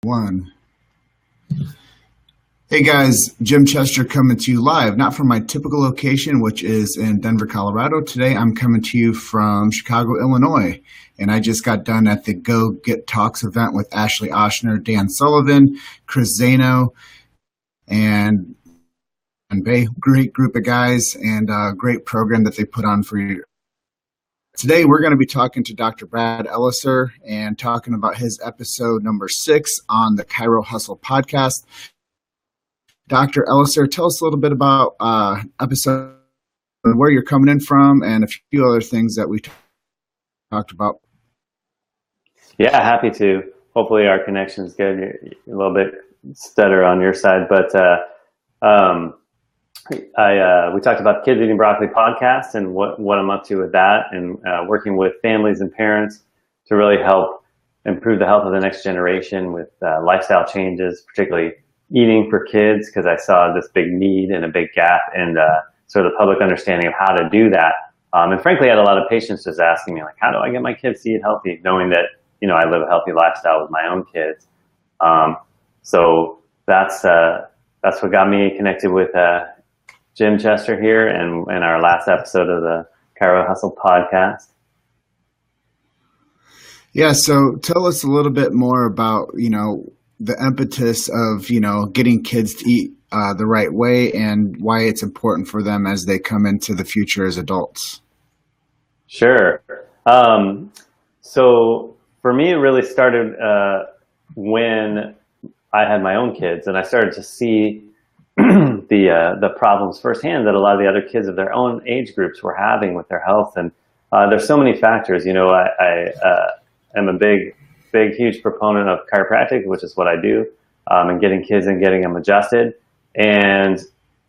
One. Hey guys, Jim Chester coming to you live, not from my typical location, which is in Denver, Colorado. Today I'm coming to you from Chicago, Illinois, and I just got done at the Go Get Talks event with Ashley Oshner, Dan Sullivan, Chris Zano, and Bay. Great group of guys and a great program that they put on for you. Today, we're going to be talking to Dr. Brad Ellisor and talking about his episode number 6 on the Chiro Hustle podcast. Dr. Ellisor, tell us a little bit about episode, where you're coming in from, and a few other things that we talked about. Yeah, happy to. Hopefully our connection's good. You're a little bit stutter on your side, but we talked about Kids Eating Broccoli podcast and what I'm up to with that, and working with families and parents to really help improve the health of the next generation with lifestyle changes, particularly eating for kids, because I saw this big need and a big gap in sort of the public understanding of how to do that. And frankly, I had a lot of patients just asking me, like, how do I get my kids to eat healthy, knowing that, you know, I live a healthy lifestyle with my own kids. So that's what got me connected with Jim Chester here and our last episode of the Chiro Hustle podcast. Yeah, so tell us a little bit more about, you know, the impetus of, you know, getting kids to eat the right way and why it's important for them as they come into the future as adults. Sure. So for me, it really started when I had my own kids, and I started to see the problems firsthand that a lot of the other kids of their own age groups were having with their health. And there's so many factors. You know, I am a huge proponent of chiropractic, which is what I do, and getting kids and getting them adjusted. And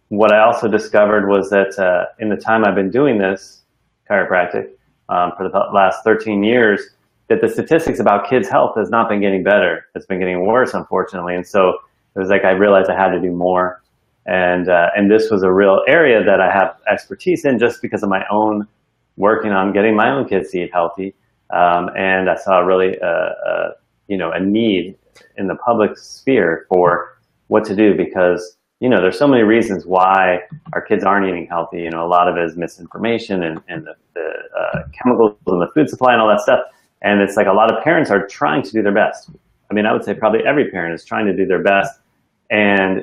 what I also discovered was that in the time I've been doing this chiropractic for the last 13 years, that the statistics about kids' health has not been getting better. It's been getting worse, unfortunately. And so it was like I realized I had to do more. And this was a real area that I have expertise in just because of my own working on getting my own kids to eat healthy. And I saw really a need in the public sphere for what to do, because, you know, there's so many reasons why our kids aren't eating healthy. You know, a lot of it is misinformation and the chemicals in the food supply and all that stuff. And it's like a lot of parents are trying to do their best. I mean, I would say probably every parent is trying to do their best. And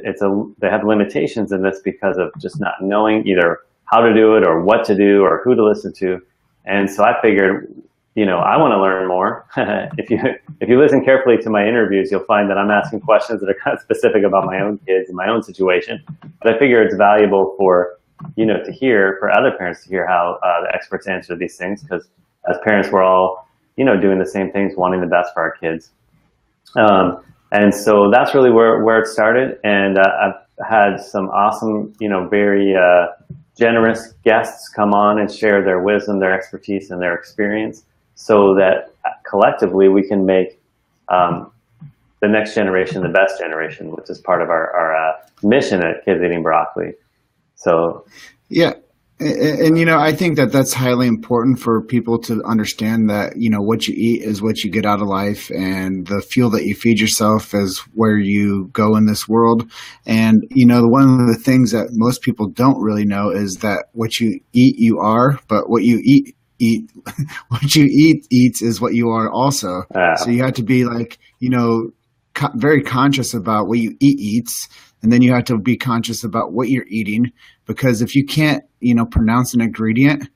they have limitations in this because of just not knowing either how to do it or what to do or who to listen to. And so I figured, you know, I want to learn more. If you listen carefully to my interviews, you'll find that I'm asking questions that are kind of specific about my own kids and my own situation. But I figure it's valuable for, you know, for other parents to hear how the experts answer these things, because as parents, we're all, you know, doing the same things, wanting the best for our kids. And so that's really where it started. And I've had some awesome, you know, very generous guests come on and share their wisdom, their expertise, and their experience, so that collectively we can make the next generation the best generation, which is part of our mission at Kids Eating Broccoli. So, yeah. And, you know, I think that that's highly important for people to understand that, you know, what you eat is what you get out of life, and the fuel that you feed yourself is where you go in this world. And, you know, one of the things that most people don't really know is that what you eat, you are, but what you eat what you eats is what you are also. So you have to be, like, you know, very conscious about what you eats, and then you have to be conscious about what you're eating, because if you can't, you know, pronounce an ingredient,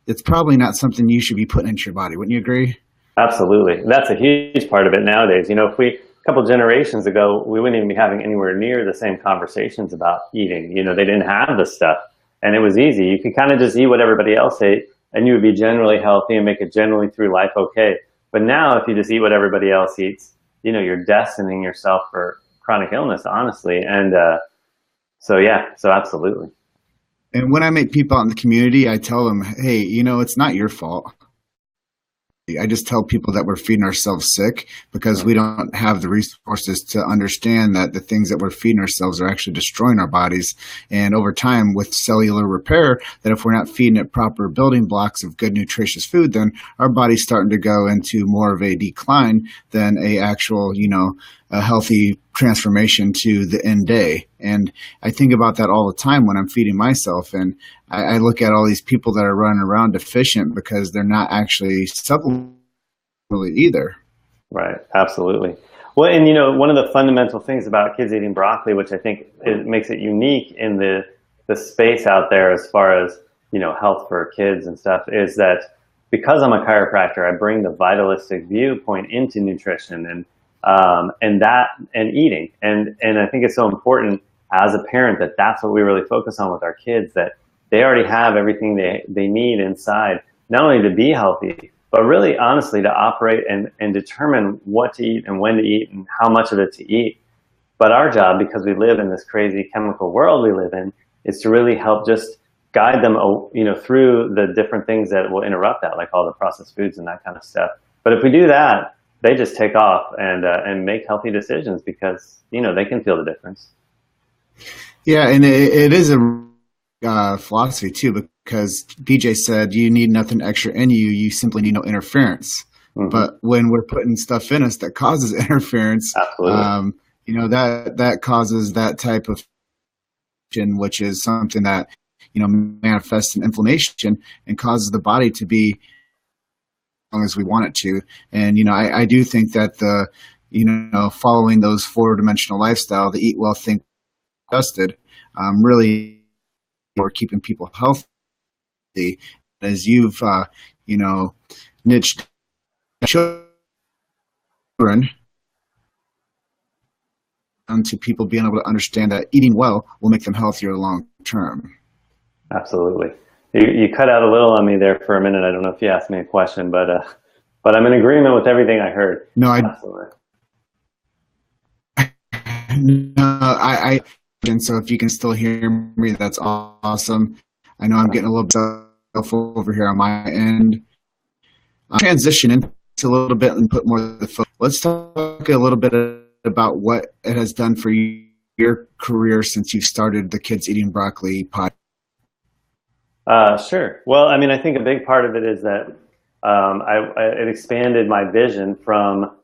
it's probably not something you should be putting into your body. Wouldn't you agree? Absolutely. That's a huge part of it nowadays. You know, a couple generations ago, we wouldn't even be having anywhere near the same conversations about eating. You know, they didn't have the stuff, and it was easy. You could kind of just eat what everybody else ate, and you would be generally healthy and make it generally through life okay. But now, if you just eat what everybody else eats, you know, you're destining yourself for chronic illness, honestly. And so absolutely. And when I meet people out in the community, I tell them, hey, you know, it's not your fault. I just tell people that we're feeding ourselves sick because we don't have the resources to understand that the things that we're feeding ourselves are actually destroying our bodies. And over time, with cellular repair, that if we're not feeding it proper building blocks of good, nutritious food, then our body's starting to go into more of a decline than a actual, a healthy transformation to the end day. And I think about that all the time when I'm feeding myself. And I look at all these people that are running around deficient because they're not actually supplementing either. Right. Absolutely. Well, and one of the fundamental things about kids eating broccoli, which I think makes it unique in the space out there as far as, health for kids and stuff, is that because I'm a chiropractor, I bring the vitalistic viewpoint into nutrition and eating. And I think it's so important as a parent that that's what we really focus on with our kids, that they already have everything they need inside, not only to be healthy, but really honestly to operate and determine what to eat and when to eat and how much of it to eat. But our job, because we live in this crazy chemical world we live in, is to really help just guide them, through the different things that will interrupt that, like all the processed foods and that kind of stuff. But if we do that, they just take off and make healthy decisions because, they can feel the difference. Yeah, and it is a philosophy too, because DJ said you need nothing extra in you, you simply need no interference. Mm-hmm. But when we're putting stuff in us that causes interference, that causes that type of, which is something that manifests in inflammation and causes the body to be as long as we want it to. And I do think that following those 4-dimensional lifestyle, the eat well, think adjusted, really for keeping people healthy. As you've niched children to people being able to understand that eating well will make them healthier long term. Absolutely. You cut out a little on me there for a minute. I don't know if you asked me a question, but I'm in agreement with everything I heard. No, Absolutely. And so if you can still hear me, that's awesome. I know I'm getting a little bit over here on my end. Transition into a little bit and put more of the focus. Let's talk a little bit about what it has done for your career since you started the Kids Eating Broccoli podcast. Sure. Well, I mean, I think a big part of it is that it expanded my vision from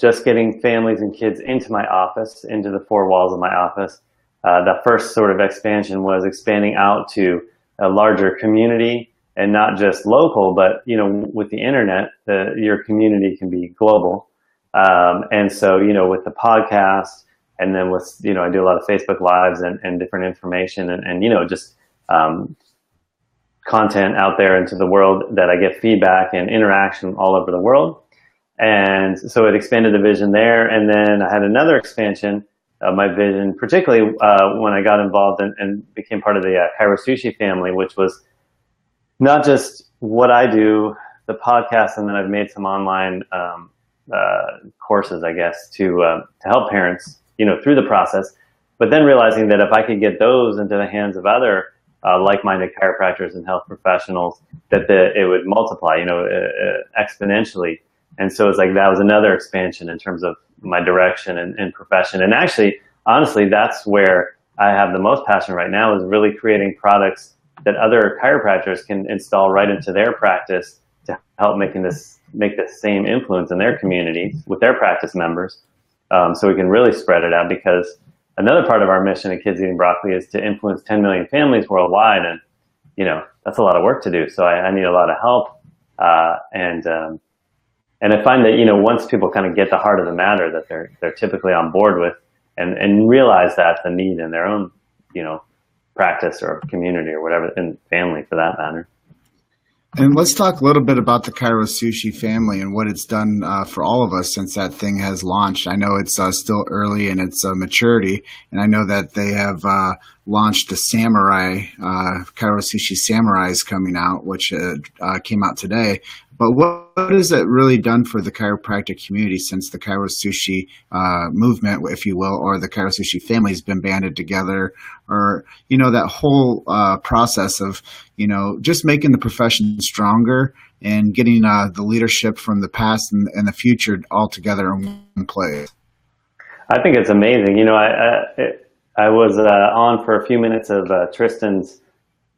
just getting families and kids into my office, into the 4 walls of my office. The first sort of expansion was expanding out to a larger community, and not just local, but with the internet, your community can be global. And so with the podcast, and then with I do a lot of Facebook Lives and different information and just content out there into the world that I get feedback and interaction all over the world. And so it expanded the vision there. And then I had another expansion of my vision, particularly when I got involved and became part of the Chiro Sushi family, which was not just what I do, the podcast, and then I've made some online courses, I guess, to help parents, through the process. But then realizing that if I could get those into the hands of other like-minded chiropractors and health professionals, that it would multiply, exponentially. And so it's like that was another expansion in terms of my direction and profession. And actually, honestly, that's where I have the most passion right now, is really creating products that other chiropractors can install right into their practice to help make this same influence in their community with their practice members. So we can really spread it out, because another part of our mission at Kids Eating Broccoli is to influence 10 million families worldwide. And, that's a lot of work to do. So I need a lot of help. And I find that, once people kind of get the heart of the matter, that they're typically on board with and realize that's the need in their own, practice or community or whatever, and family for that matter. And let's talk a little bit about the Chiro Sushi family and what it's done for all of us since that thing has launched. I know it's still early in its maturity, and I know that they have launched the Samurai, Chiro Sushi Samurai is coming out, which came out today. But what has it really done for the chiropractic community since the Chiro Sushi movement, if you will, or the Chiro Sushi family has been banded together, or, that whole process of, just making the profession stronger and getting the leadership from the past and the future all together in one place? I think it's amazing. I was on for a few minutes of Tristan's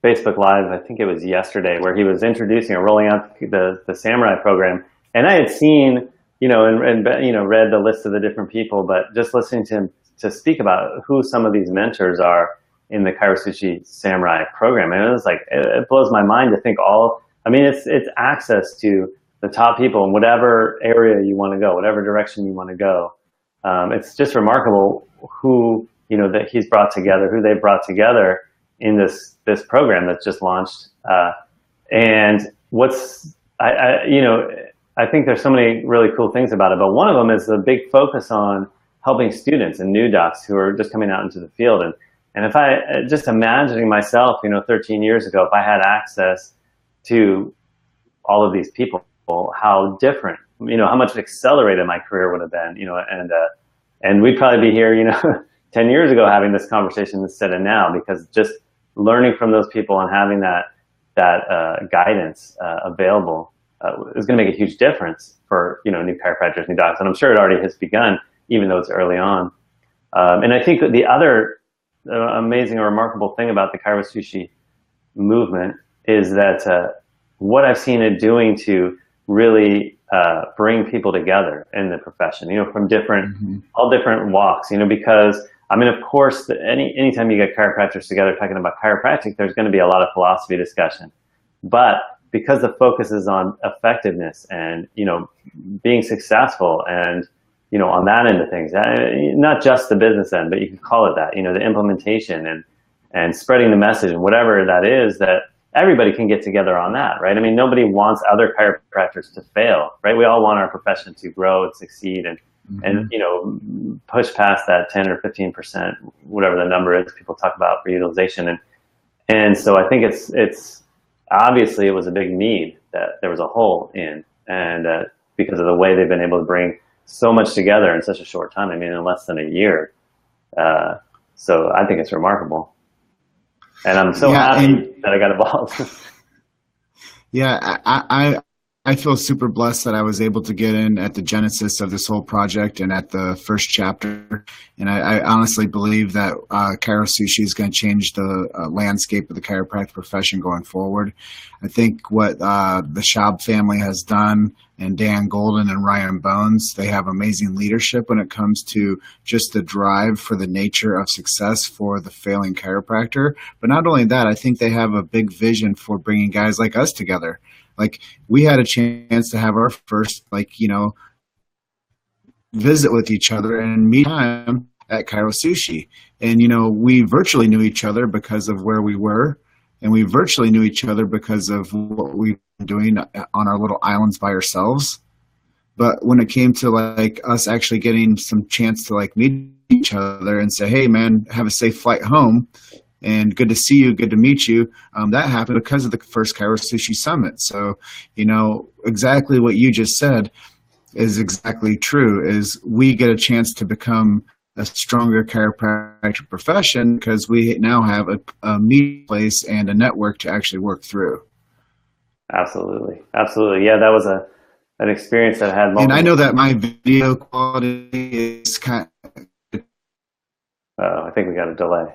Facebook Live, I think it was yesterday, where he was introducing or rolling out the Samurai program. And I had seen read the list of the different people, but just listening to him to speak about who some of these mentors are in the Kairo Sushi Samurai program, and it was like it blows my mind to think it's access to the top people in whatever area you want to go, whatever direction you want to go. It's just remarkable who that he's brought together, who they've brought together in this program that's just launched. And what's I think there's so many really cool things about it, but one of them is the big focus on helping students and new docs who are just coming out into the field. And if I just imagining myself, 13 years ago, if I had access to all of these people, how different, how much accelerated my career would have been, and we'd probably be here, 10 years ago having this conversation instead of now, because just learning from those people and having that guidance available is going to make a huge difference for new chiropractors, new docs, and I'm sure it already has begun, even though it's early on. And I think that the other amazing or remarkable thing about the Kairo Sushi movement is that what I've seen it doing to really bring people together in the profession, from all different walks, because of course, anytime you get chiropractors together talking about chiropractic, there's going to be a lot of philosophy discussion. But because the focus is on effectiveness and, being successful and, on that end of things, not just the business end, but you can call it that, the implementation and spreading the message and whatever that is, that everybody can get together on that, right? Nobody wants other chiropractors to fail, right? We all want our profession to grow and succeed and push past that 10 or 15%, whatever the number is people talk about for utilization. And so I think it's obviously it was a big need that there was a hole in, and because of the way they've been able to bring so much together in such a short time, in less than a year. So I think it's remarkable. And I'm so happy that I got involved. Yeah, I feel super blessed that I was able to get in at the genesis of this whole project and at the first chapter. And I honestly believe that Kairo Sushi is going to change the landscape of the chiropractic profession going forward. I think what the Schaub family has done, and Dan Golden and Ryan Bones, they have amazing leadership when it comes to just the drive for the nature of success for the failing chiropractor. But not only that, I think they have a big vision for bringing guys like us together. Like, we had a chance to have our first, visit with each other and meet time at Kairo Sushi. And, we virtually knew each other because of where we were. And we virtually knew each other because of what we've been doing on our little islands by ourselves. But when it came to us actually getting some chance to meet each other and say, hey man, have a safe flight home, and good to see you, good to meet you. That happened because of the first Kairo Sushi Summit. So, exactly what you just said is exactly true, is we get a chance to become a stronger chiropractic profession because we now have a meeting place and a network to actually work through. Absolutely. Absolutely. Yeah, that was an experience that I had. And I know that my video quality is kind of... I think we got a delay.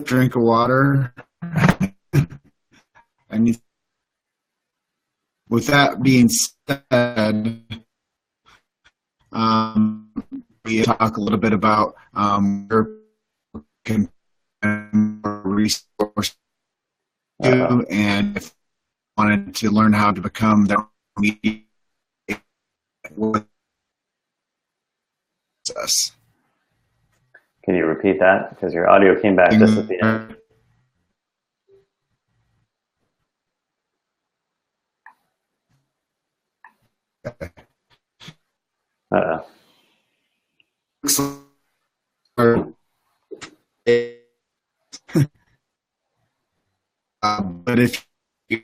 Drink of water. And with that being said, we talk a little bit about resource and if wanted to learn how to become their media with us. Can you repeat that? Because your audio came back just at the end. But if you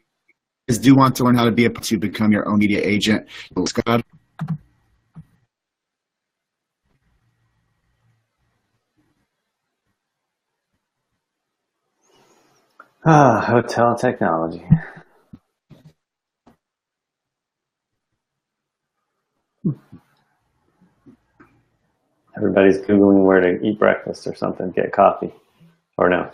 guys do want to learn how to be able to become your own media agent, Scott. Hotel technology. Everybody's Googling where to eat breakfast or something, get coffee, or no.